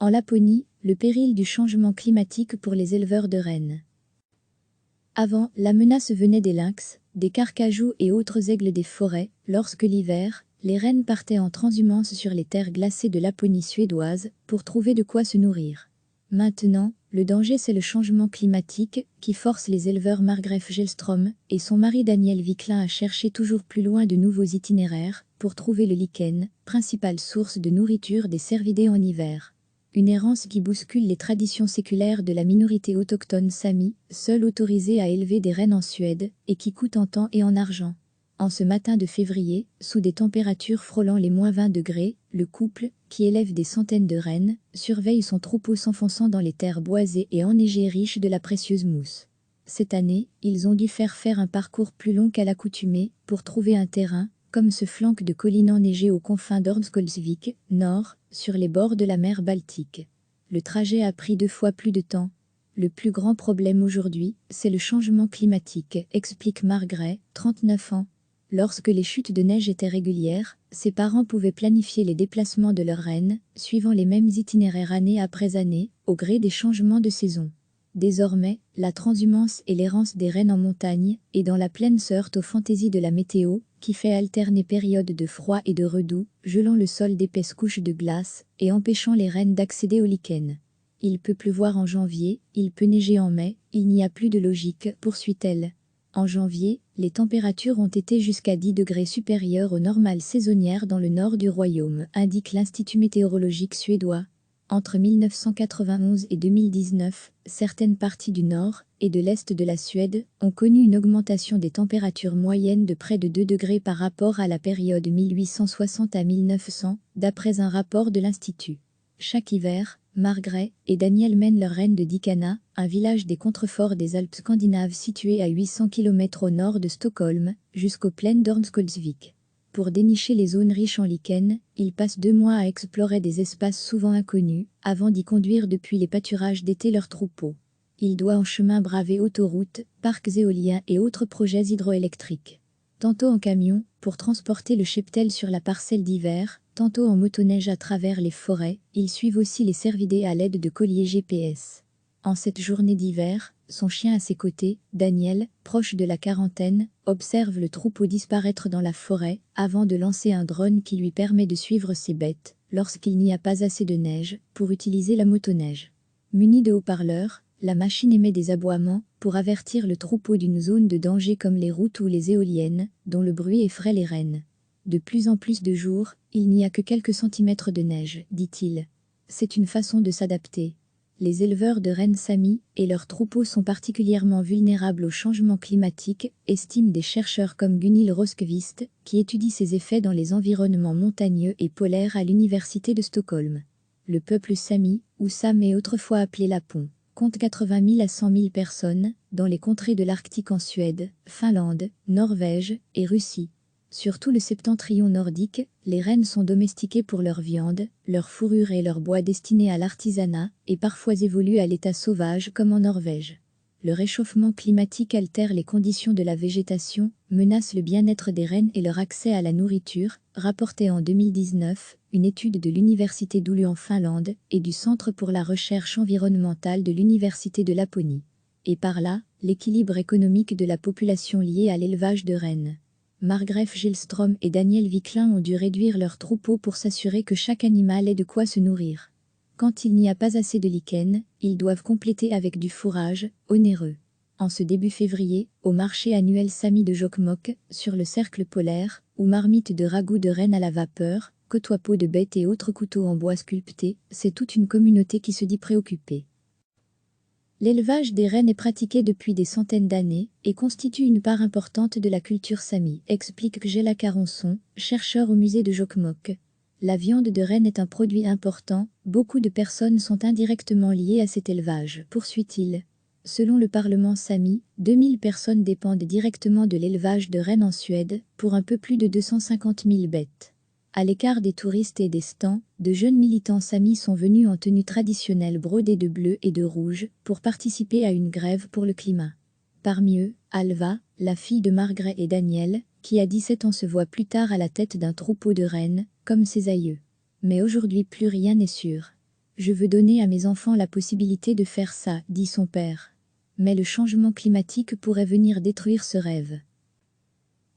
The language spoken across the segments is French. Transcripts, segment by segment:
En Laponie, le péril du changement climatique pour les éleveurs de rennes. Avant, la menace venait des lynx, des carcajous et autres aigles des forêts. Lorsque l'hiver, les rennes partaient en transhumance sur les terres glacées de Laponie suédoise pour trouver de quoi se nourrir. Maintenant, le danger c'est le changement climatique qui force les éleveurs Margrethe Gillström et son mari Daniel Wiklund à chercher toujours plus loin de nouveaux itinéraires pour trouver le lichen, principale source de nourriture des cervidés en hiver. Une errance qui bouscule les traditions séculaires de la minorité autochtone Sami, seule autorisée à élever des rennes en Suède, et qui coûte en temps et en argent. En ce matin de février, sous des températures frôlant les -20 degrés, le couple, qui élève des centaines de rennes, surveille son troupeau s'enfonçant dans les terres boisées et enneigées riches de la précieuse mousse. Cette année, ils ont dû faire un parcours plus long qu'à l'accoutumée pour trouver un terrain, comme ce flanc de collines enneigées aux confins d'Örnsköldsvik, nord, sur les bords de la mer Baltique. Le trajet a pris 2 fois plus de temps. Le plus grand problème aujourd'hui, c'est le changement climatique, explique Margrethe, 39 ans. Lorsque les chutes de neige étaient régulières, ses parents pouvaient planifier les déplacements de leurs rennes, suivant les mêmes itinéraires année après année, au gré des changements de saison. Désormais, la transhumance et l'errance des rennes en montagne et dans la plaine se heurtent aux fantaisies de la météo, qui fait alterner périodes de froid et de redoux, gelant le sol d'épaisses couches de glace et empêchant les rennes d'accéder au lichen. Il peut pleuvoir en janvier, il peut neiger en mai, il n'y a plus de logique, poursuit-elle. En janvier, les températures ont été jusqu'à 10 degrés supérieures aux normales saisonnières dans le nord du royaume, indique l'Institut météorologique suédois. Entre 1991 et 2019, certaines parties du nord et de l'est de la Suède ont connu une augmentation des températures moyennes de près de 2 degrés par rapport à la période 1860 à 1900, d'après un rapport de l'Institut. Chaque hiver, Margrethe et Daniel mènent leurs rennes de Dikana, un village des contreforts des Alpes scandinaves situé à 800 km au nord de Stockholm, jusqu'aux plaines d'Örnsköldsvik. Pour dénicher les zones riches en lichen, ils passent 2 mois à explorer des espaces souvent inconnus, avant d'y conduire depuis les pâturages d'été leurs troupeaux. Il doit en chemin braver autoroutes, parcs éoliens et autres projets hydroélectriques. Tantôt en camion, pour transporter le cheptel sur la parcelle d'hiver, tantôt en motoneige à travers les forêts, ils suivent aussi les cervidés à l'aide de colliers GPS. En cette journée d'hiver, son chien à ses côtés, Daniel, proche de la quarantaine, observe le troupeau disparaître dans la forêt, avant de lancer un drone qui lui permet de suivre ses bêtes, lorsqu'il n'y a pas assez de neige, pour utiliser la motoneige. Munie de haut-parleurs, la machine émet des aboiements, pour avertir le troupeau d'une zone de danger comme les routes ou les éoliennes, dont le bruit effraie les rennes. De plus en plus de jours, il n'y a que quelques centimètres de neige, dit-il. C'est une façon de s'adapter. Les éleveurs de rennes Sami et leurs troupeaux sont particulièrement vulnérables au changement climatique, estiment des chercheurs comme Gunhild Rosqvist, qui étudie ses effets dans les environnements montagneux et polaires à l'université de Stockholm. Le peuple Sami, ou Sam est autrefois appelé Lapon, compte 80 000 à 100 000 personnes, dans les contrées de l'Arctique en Suède, Finlande, Norvège et Russie. Sur tout le septentrion nordique, les rennes sont domestiquées pour leur viande, leur fourrure et leur bois destinés à l'artisanat, et parfois évoluent à l'état sauvage comme en Norvège. Le réchauffement climatique altère les conditions de la végétation, menace le bien-être des rennes et leur accès à la nourriture, rapportait en 2019 une étude de l'Université d'Oulu en Finlande et du Centre pour la recherche environnementale de l'Université de Laponie. Et par là, l'équilibre économique de la population liée à l'élevage de rennes. Margrethe Gillström et Daniel Wiklund ont dû réduire leurs troupeaux pour s'assurer que chaque animal ait de quoi se nourrir. Quand il n'y a pas assez de lichen, ils doivent compléter avec du fourrage, onéreux. En ce début février, au marché annuel Sami de Jokkmokk, sur le cercle polaire, où marmites de ragoût de rennes à la vapeur, côtoie-peau de bêtes et autres couteaux en bois sculptés, c'est toute une communauté qui se dit préoccupée. L'élevage des rennes est pratiqué depuis des centaines d'années et constitue une part importante de la culture Sami, explique Gjela Caronson, chercheur au musée de Jokkmokk. La viande de renne est un produit important, beaucoup de personnes sont indirectement liées à cet élevage, poursuit-il. Selon le Parlement Sami, 2000 personnes dépendent directement de l'élevage de rennes en Suède, pour un peu plus de 250 000 bêtes. À l'écart des touristes et des stands, de jeunes militants Sami sont venus en tenue traditionnelle brodée de bleu et de rouge pour participer à une grève pour le climat. Parmi eux, Alva, la fille de Margrethe et Daniel, qui à 17 ans se voit plus tard à la tête d'un troupeau de rennes, comme ses aïeux. Mais aujourd'hui plus rien n'est sûr. Je veux donner à mes enfants la possibilité de faire ça, dit son père. Mais le changement climatique pourrait venir détruire ce rêve.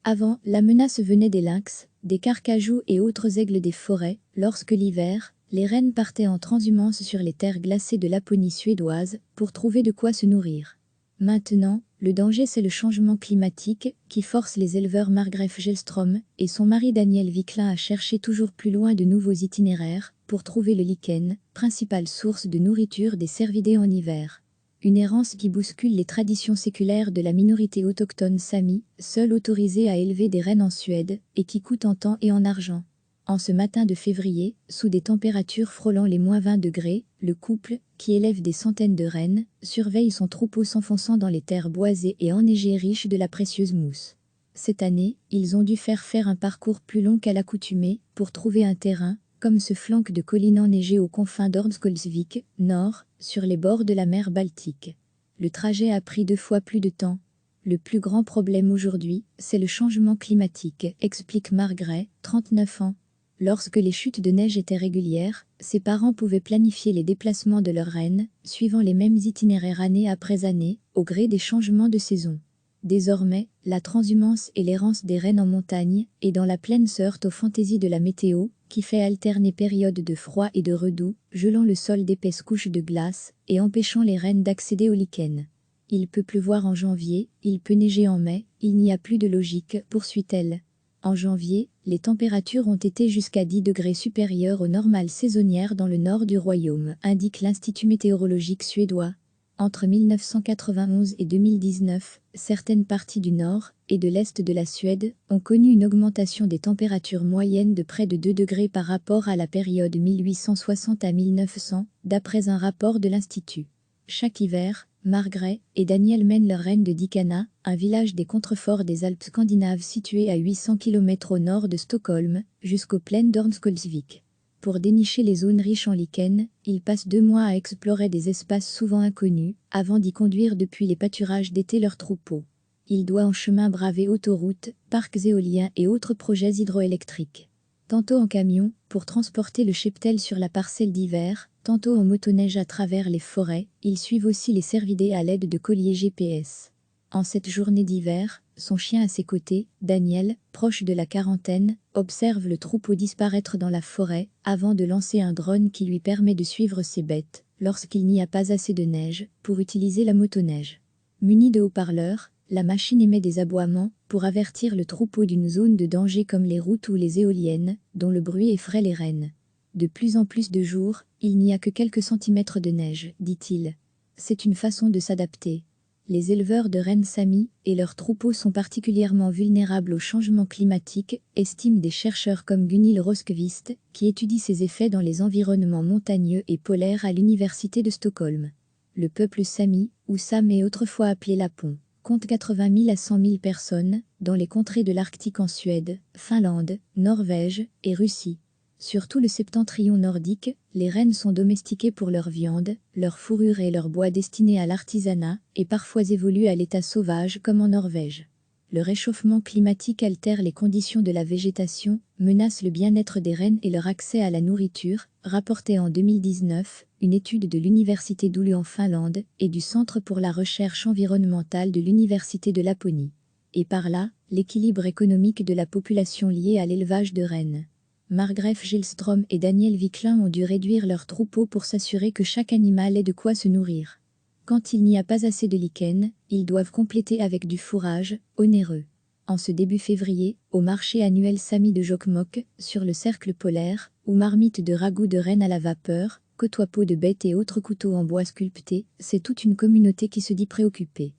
Avant, la menace venait des lynx, des carcajous et autres aigles des forêts. Lorsque l'hiver, les rennes partaient en transhumance sur les terres glacées de Laponie suédoise pour trouver de quoi se nourrir. Maintenant, le danger c'est le changement climatique qui force les éleveurs Margrethe Gelström et son mari Daniel Wiklund à chercher toujours plus loin de nouveaux itinéraires pour trouver le lichen, principale source de nourriture des cervidés en hiver. Une errance qui bouscule les traditions séculaires de la minorité autochtone Sami, seule autorisée à élever des rennes en Suède, et qui coûte en temps et en argent. En ce matin de février, sous des températures frôlant les -20 degrés, le couple, qui élève des centaines de rennes, surveille son troupeau s'enfonçant dans les terres boisées et enneigées riches de la précieuse mousse. Cette année, ils ont dû faire un parcours plus long qu'à l'accoutumée pour trouver un terrain, comme ce flanc de collines enneigées aux confins d'Ormskolsvik, nord, sur les bords de la mer Baltique. Le trajet a pris 2 fois plus de temps. Le plus grand problème aujourd'hui, c'est le changement climatique, explique Margrethe, 39 ans. Lorsque les chutes de neige étaient régulières, ses parents pouvaient planifier les déplacements de leurs rennes, suivant les mêmes itinéraires année après année, au gré des changements de saison. Désormais, la transhumance et l'errance des rennes en montagne et dans la plaine se heurtent aux fantaisies de la météo, qui fait alterner périodes de froid et de redoux, gelant le sol d'épaisses couches de glace et empêchant les rennes d'accéder au lichen. Il peut pleuvoir en janvier, il peut neiger en mai, il n'y a plus de logique, poursuit-elle. En janvier, les températures ont été jusqu'à 10 degrés supérieures aux normales saisonnières dans le nord du royaume, indique l'Institut météorologique suédois. Entre 1991 et 2019, certaines parties du nord et de l'est de la Suède ont connu une augmentation des températures moyennes de près de 2 degrés par rapport à la période 1860 à 1900, d'après un rapport de l'Institut. Chaque hiver, Margrethe et Daniel mènent leurs rennes de Dikana, un village des contreforts des Alpes scandinaves situé à 800 km au nord de Stockholm, jusqu'aux plaines d'Ormskolsvik. Pour dénicher les zones riches en lichen, ils passent 2 mois à explorer des espaces souvent inconnus, avant d'y conduire depuis les pâturages d'été leurs troupeaux. Il doit en chemin braver autoroutes, parcs éoliens et autres projets hydroélectriques. Tantôt en camion, pour transporter le cheptel sur la parcelle d'hiver, tantôt en motoneige à travers les forêts, ils suivent aussi les cervidés à l'aide de colliers GPS. En cette journée d'hiver, son chien à ses côtés, Daniel, proche de la quarantaine, observe le troupeau disparaître dans la forêt, avant de lancer un drone qui lui permet de suivre ses bêtes, lorsqu'il n'y a pas assez de neige, pour utiliser la motoneige. Munie de haut-parleurs, la machine émet des aboiements, pour avertir le troupeau d'une zone de danger comme les routes ou les éoliennes, dont le bruit effraie les rennes. De plus en plus de jours, il n'y a que quelques centimètres de neige, dit-il. C'est une façon de s'adapter. Les éleveurs de rennes Sami et leurs troupeaux sont particulièrement vulnérables au changement climatique, estiment des chercheurs comme Gunhild Rosqvist, qui étudie ces effets dans les environnements montagneux et polaires à l'université de Stockholm. Le peuple Sami, ou Sam est autrefois appelé Lapon, compte 80 000 à 100 000 personnes, dans les contrées de l'Arctique en Suède, Finlande, Norvège et Russie. Sur tout le septentrion nordique, les rennes sont domestiquées pour leur viande, leur fourrure et leur bois destinés à l'artisanat, et parfois évoluent à l'état sauvage comme en Norvège. Le réchauffement climatique altère les conditions de la végétation, menace le bien-être des rennes et leur accès à la nourriture, rapportait en 2019 une étude de l'université d'Oulu en Finlande et du Centre pour la recherche environnementale de l'université de Laponie. Et par là, l'équilibre économique de la population liée à l'élevage de rennes. Margrethe Gelström et Daniel Wiklund ont dû réduire leurs troupeaux pour s'assurer que chaque animal ait de quoi se nourrir. Quand il n'y a pas assez de lichen, ils doivent compléter avec du fourrage, onéreux. En ce début février, au marché annuel Sami de Jokkmokk, sur le cercle polaire, où marmites de ragoût de rennes à la vapeur, côtoie-peau de bêtes et autres couteaux en bois sculptés, c'est toute une communauté qui se dit préoccupée.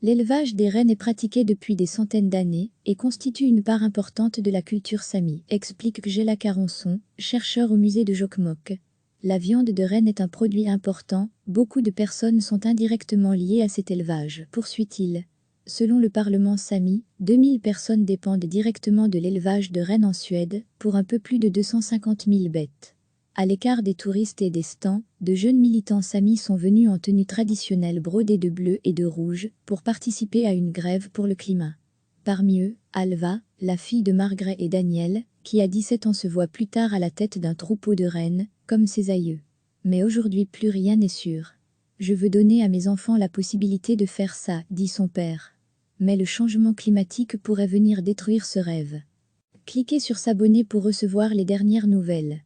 L'élevage des rennes est pratiqué depuis des centaines d'années et constitue une part importante de la culture Sami, explique Gjela Caronson, chercheur au musée de Jokkmokk. La viande de renne est un produit important, beaucoup de personnes sont indirectement liées à cet élevage, poursuit-il. Selon le Parlement Sami, 2000 personnes dépendent directement de l'élevage de rennes en Suède, pour un peu plus de 250 000 bêtes. À l'écart des touristes et des stands, de jeunes militants Sami sont venus en tenue traditionnelle brodée de bleu et de rouge pour participer à une grève pour le climat. Parmi eux, Alva, la fille de Margrethe et Daniel, qui à 17 ans se voit plus tard à la tête d'un troupeau de rennes, comme ses aïeux. Mais aujourd'hui plus rien n'est sûr. Je veux donner à mes enfants la possibilité de faire ça, dit son père. Mais le changement climatique pourrait venir détruire ce rêve. Cliquez sur s'abonner pour recevoir les dernières nouvelles.